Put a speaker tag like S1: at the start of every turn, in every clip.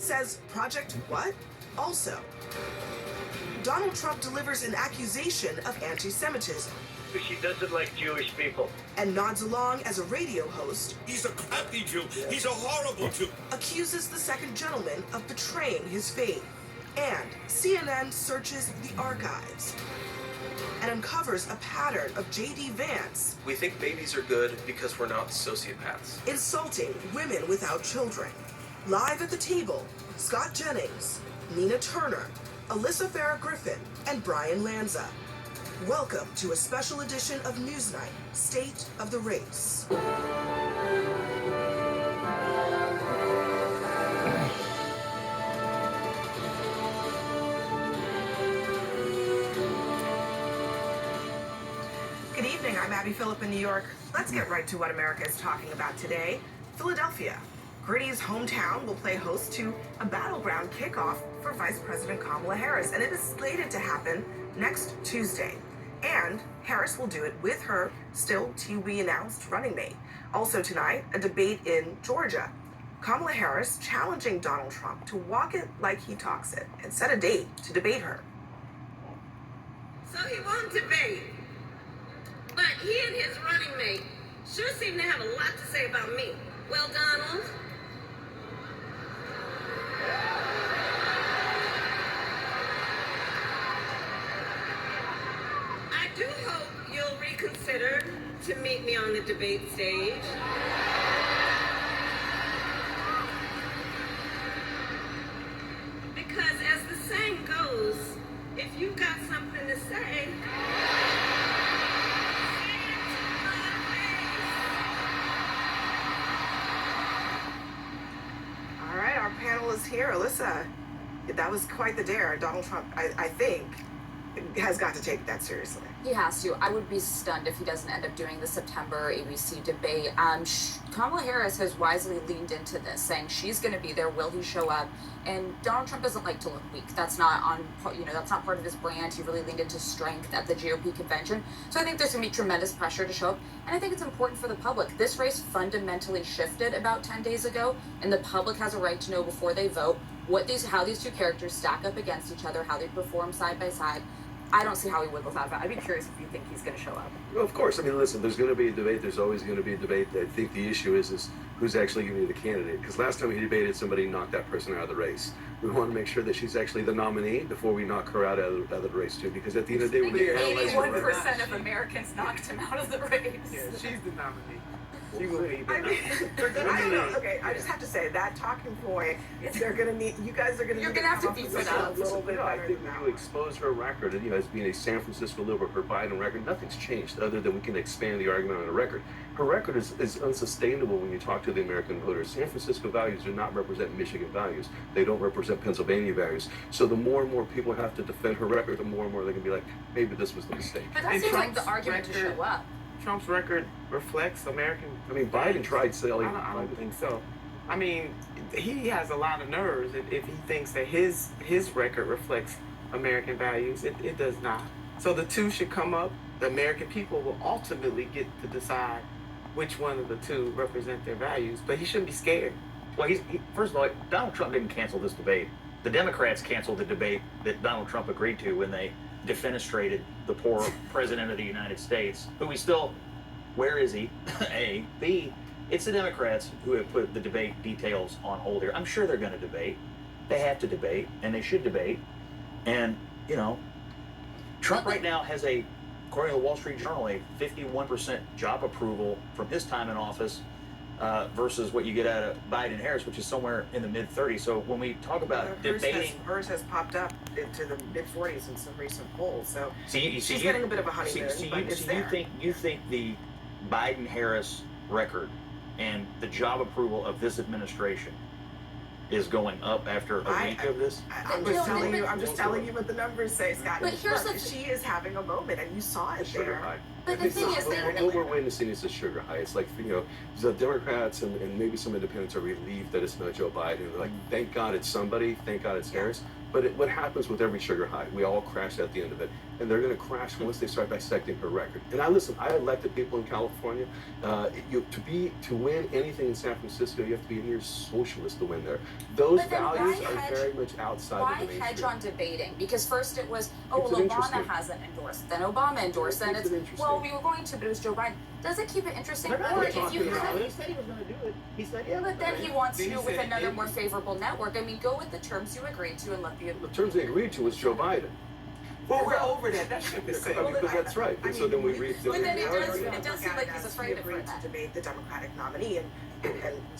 S1: says Project what? Also, Donald Trump delivers an accusation of anti-Semitism.
S2: She doesn't like Jewish people.
S1: And nods along as a radio host.
S3: He's a crappy Jew. He's a horrible Jew.
S1: Accuses the second gentleman of betraying his faith. And CNN searches the archives and uncovers a pattern of J.D. Vance.
S4: We think babies are good because we're not sociopaths.
S1: Insulting women without children. Live at the table, Scott Jennings, Nina Turner, Alyssa Farah Griffin, and Brian Lanza. Welcome to a special edition of Newsnight, State of the Race. Good evening, I'm Abby Phillip in New York. Let's get right to what America is talking about today. Philadelphia. Gritty's hometown will play host to a battleground kickoff for Vice President Kamala Harris, and it is slated to happen next Tuesday. And Harris will do it with her still to-be-announced running mate. Also tonight, a debate in Georgia. Kamala Harris challenging Donald Trump to walk it like he talks it and set a date to debate her.
S5: So he won't debate, but he and his running mate sure seem to have a lot to say about me. Well, Donald, I do hope you'll reconsider to meet me on the debate stage. Because as the saying goes, if you've got something to say, say it to my face.
S1: All right, our panel is here. Alyssa, that was quite the dare. Donald Trump, I think, has got to take that seriously.
S6: He has to. I would be stunned if he doesn't end up doing the September ABC debate. Kamala Harris has wisely leaned into this, saying she's going to be there. Will he show up? And Donald Trump doesn't like to look weak. That's not that's not part of his brand. He really leaned into strength at the GOP convention. So I think there's going to be tremendous pressure to show up. And I think it's important for the public. This race fundamentally shifted about 10 days ago, and the public has a right to know before they vote how these two characters stack up against each other, how they perform side by side. I don't see how he would without that. I'd be curious if you think he's going to show up.
S7: Well, of course. I mean, listen, there's going to be a debate. There's always going to be a debate. I think the issue is who's actually going to be the candidate. Because last time he debated, somebody knocked that person out of the race. We want to make sure that she's actually the nominee before we knock her out of the race, too. Because at the end of the day, when you analyze
S6: 81% of Americans knocked him out of the race.
S8: Yeah, she's the nominee. She will be.
S1: I mean, I don't know. Okay, I just have to say that talking point. They're gonna need. You guys are gonna.
S6: You're
S1: need
S6: gonna have to
S1: come
S6: beef
S1: up
S6: it
S1: with
S6: up.
S1: a little bit
S7: I
S1: better
S7: think
S1: than
S7: when
S1: that.
S7: you expose her record, as being a San Francisco liberal, her Biden record, nothing's changed other than we can expand the argument on the record. Her record is unsustainable when you talk to the American voters. San Francisco values do not represent Michigan values. They don't represent Pennsylvania values. So the more and more people have to defend her record, the more and more they can be like, maybe this was the mistake.
S6: But that
S8: And
S6: seems like the
S8: Trump's
S6: argument to
S8: record-
S6: show up.
S8: Trump's record reflects American.
S7: I mean, Biden tried selling.
S8: I don't think so. I mean, he has a lot of nerves if he thinks that his record reflects American values. It does not. So the two should come up. The American people will ultimately get to decide which one of the two represent their values. But he shouldn't be scared.
S2: Well, first of all, Donald Trump didn't cancel this debate. The Democrats canceled the debate that Donald Trump agreed to when they defenestrated the poor president of the United States, who we still, where is he? A. B. It's the Democrats who have put the debate details on hold here. I'm sure they're going to debate. They have to debate, and they should debate. And, Trump right now has according to the Wall Street Journal, a 51% job approval from his time in office versus what you get out of Biden Harris, which is somewhere in the mid-30s. So when we talk about debating,
S1: hers has popped up into the mid-40s in some recent polls. So
S2: she's
S1: getting a bit of a honeymoon, but it's there.
S2: You think the Biden-Harris record and the job approval of this administration is going up after a week of this?
S1: I'm just telling you what the numbers say, Scott.
S6: But here's
S1: she is having a moment, and you saw it
S7: Sugar
S1: there.
S7: high.
S6: But the thing is,
S7: what we're witnessing is a sugar high. It's like, the Democrats and maybe some independents are relieved that it's not Joe Biden. They're like, thank God it's somebody. Thank God it's Harris. But what happens with every sugar high? We all crash at the end of it. And they're going to crash once they start dissecting her record. And I elected people in California. To win anything in San Francisco, you have to be a near socialist to win there. Those
S6: But then
S7: values
S6: why
S7: are
S6: hedge-
S7: very much outside
S6: Why
S7: of the mainstream.
S6: hedge on debating? Because first it was, oh,
S7: It's
S6: well,
S7: an
S6: Obama
S7: interesting-
S6: hasn't endorsed, then Obama endorsed, then
S7: It's
S6: it's,
S7: an interesting-
S6: well, we were going to, but it was Joe Biden. Does it keep it interesting?
S2: They're not
S6: Or
S2: gonna
S6: if
S2: talk
S6: you
S2: about
S6: have
S2: it. He said he was going to do it. He said, yeah.
S6: But then he wants
S8: Then
S6: to
S8: he
S6: with
S8: said
S6: another
S8: it-
S6: more favorable network. I mean, go with the terms you agreed to and let the.
S7: The terms they agreed to was Joe Biden.
S8: Well, we're over that. That ship is sailed.
S7: Because that's right. And so then we read.
S6: But then it does-
S7: Yeah.
S6: it does seem like he's afraid of
S1: agreed
S6: that.
S1: to debate the Democratic nominee, and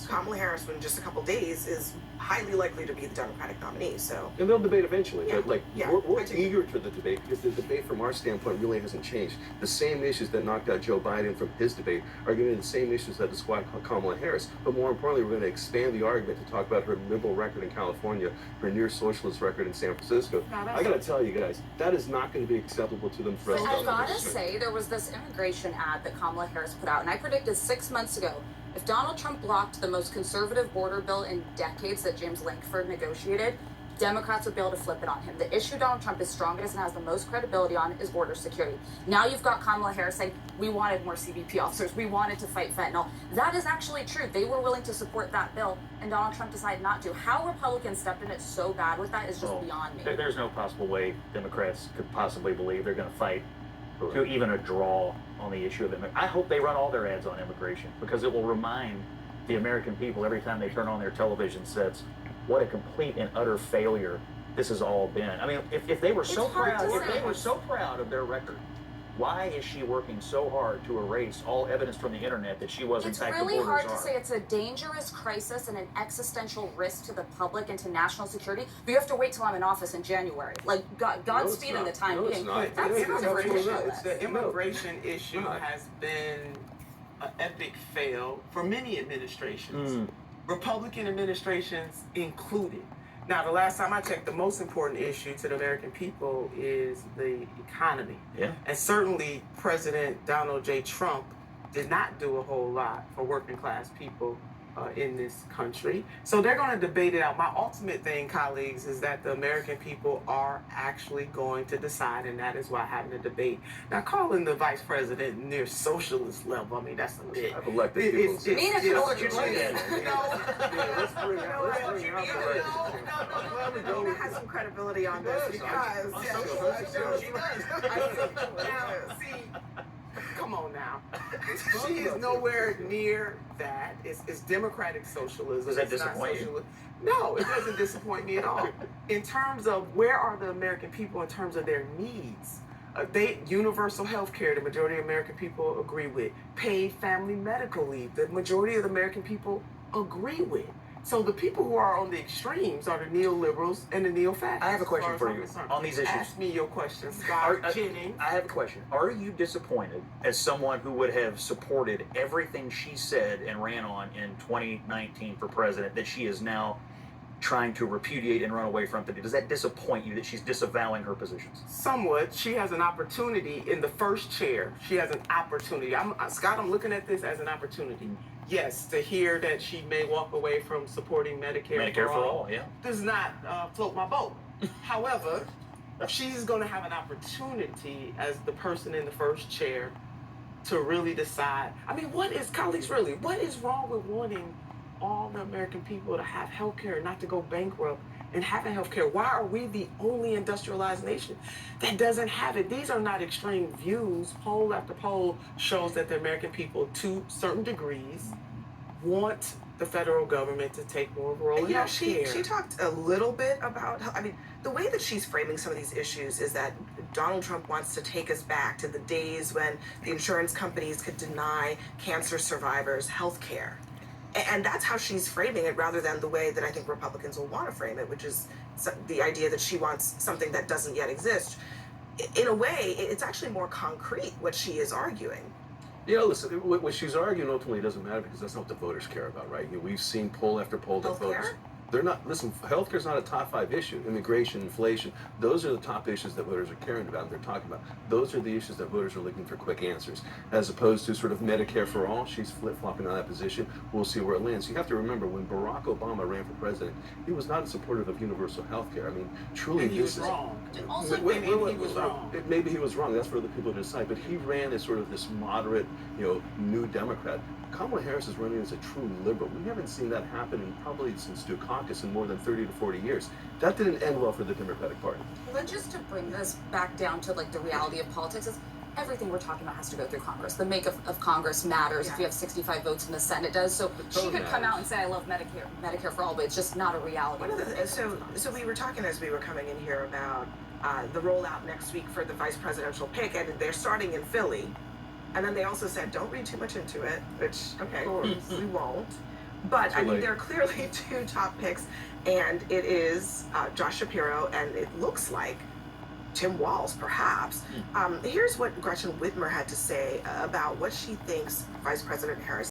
S1: Kamala Harris, in just a couple days, is highly likely to be the Democratic nominee. So
S7: And they'll debate eventually.
S1: Yeah,
S7: But
S1: yeah,
S7: we're
S1: I do.
S7: eager to the debate because the debate from our standpoint really hasn't changed. The same issues that knocked out Joe Biden from his debate are going to be the same issues that disqualify Kamala Harris. But more importantly, we're going to expand the argument to talk about her liberal record in California, her near socialist record in San Francisco.
S8: Now, that's-
S7: I got to tell you guys, that is not going to be acceptable to them for us.
S6: But
S7: to
S6: I've got to
S7: understand.
S6: say, there was this immigration ad that Kamala Harris put out, and I predicted 6 months ago, if Donald Trump blocked the most conservative border bill in decades that James Lankford negotiated, Democrats would be able to flip it on him. The issue Donald Trump is strongest and has the most credibility on is border security. Now you've got Kamala Harris saying, we wanted more CBP officers, we wanted to fight fentanyl. That is actually true. They were willing to support that bill, and Donald Trump decided not to. How Republicans stepped in it so bad with that is just beyond me.
S2: There's no possible way Democrats could possibly believe they're going to fight to even a draw on the issue of immigration. I hope they run all their ads on immigration because it will remind the American people every time they turn on their television sets what a complete and utter failure this has all been. I mean, if they were so
S6: It's hard
S2: proud,
S6: to
S2: if
S6: say.
S2: they were so proud of their record, why is she working so hard to erase all evidence from the internet that she was
S6: It's
S2: in fact
S6: really
S2: the border
S6: hard to
S2: czar?
S6: say it's a dangerous crisis and an existential risk to the public and to national security. But you have to wait till I'm in office in January. Like Godspeed in the time
S7: No, it's
S6: being.
S7: not.
S6: That's
S8: The
S6: not a
S7: absolutely
S6: issue.
S7: not. It's
S8: The immigration issue
S7: Not.
S8: has been an epic fail for many administrations,
S2: Mm.
S8: Republican administrations included. Now, the last time I checked, the most important issue to the American people is the economy.
S2: Yeah.
S8: And certainly President Donald J. Trump did not do a whole lot for working class people in this country. So they're going to debate it out. My ultimate thing, colleagues, is that the American people are actually going to decide, and that is why having a debate. Now, calling the vice president near socialist level, I mean, that's a bit.
S7: I've elected people.
S8: It's,
S7: to-
S6: Mean if you know what you're doing.
S7: Yeah, let's bring out the record.
S1: Nina has some credibility on this because
S8: Now, see, come on now. She is nowhere near that. It's democratic socialism.
S2: Does that
S8: It's not
S2: disappoint you?
S8: socialism. No, it doesn't disappoint me at all. In terms of where are the American people in terms of their needs, universal health care, the majority of American people agree with. Paid family medical leave, the majority of the American people agree with. So the people who are on the extremes are the neoliberals and the neo-fascists.
S2: I have a question
S8: as
S2: for
S8: far as
S2: you
S8: I'm concerned.
S2: on these issues.
S8: Ask me your question,
S2: Are-
S8: Scott Jennings.
S2: I have a question. Are you disappointed as someone who would have supported everything she said and ran on in 2019 for president that she is now trying to repudiate and run away from today? Does that disappoint you that she's disavowing her positions?
S8: Somewhat. She has an opportunity in the first chair. She has an opportunity. Scott, I'm looking at this as an opportunity. Yes, to hear that she may walk away from supporting
S2: Medicare for all, yeah.
S8: does not float my boat. However, she's going to have an opportunity as the person in the first chair to really decide. I mean, what is wrong with wanting all the American people to have health care, not to go bankrupt and having health care? Why are we the only industrialized nation that doesn't have it? These are not extreme views. Poll after poll shows that the American people, to certain degrees, want the federal government to take more of a role in
S1: you know,
S8: health
S1: she
S8: care.
S1: talked a little bit about I mean, the way that she's framing some of these issues is that Donald Trump wants to take us back to the days when the insurance companies could deny cancer survivors health care. And that's how she's framing it, rather than the way that I think Republicans will want to frame it, which is the idea that she wants something that doesn't yet exist. In a way, it's actually more concrete what she is arguing.
S7: Yeah, listen, what she's arguing ultimately doesn't matter because that's not what the voters care about, right? We've seen poll after poll that
S1: Healthcare?
S7: voters. They're not, listen, healthcare is not a top 5 issue. Immigration, inflation, those are the top issues that voters are caring about and they're talking about. Those are the issues that voters are looking for quick answers. As opposed to sort of Medicare for all, she's flip-flopping on that position. We'll see where it lands. You have to remember, when Barack Obama ran for president, he was not supportive of universal healthcare. I mean, truly,
S8: And he was wrong.
S6: Also,
S8: Maybe he was wrong.
S7: Maybe he was wrong. That's for other people to decide. But he ran as sort of this moderate, new Democrat. Kamala Harris is running as a true liberal. We haven't seen that happen probably since Dukakis in more than 30 to 40 years. That didn't end well for the Democratic Party.
S6: But just to bring this back down to like the reality of politics is everything we're talking about has to go through Congress. The make of Congress matters.
S1: Yeah.
S6: If you have 65 votes in the Senate, it does. So she could come out and say, I love Medicare for all, but it's just not a reality.
S1: One of the, so we were talking as we were coming in here about the rollout next week for the vice presidential pick, and they're starting in Philly. And then they also said, don't read too much into it, which, okay, we won't. But, I mean, there are clearly 2 top picks, and it is Josh Shapiro, and it looks like Tim Walz, perhaps. Here's what Gretchen Whitmer had to say about what she thinks Vice President Harris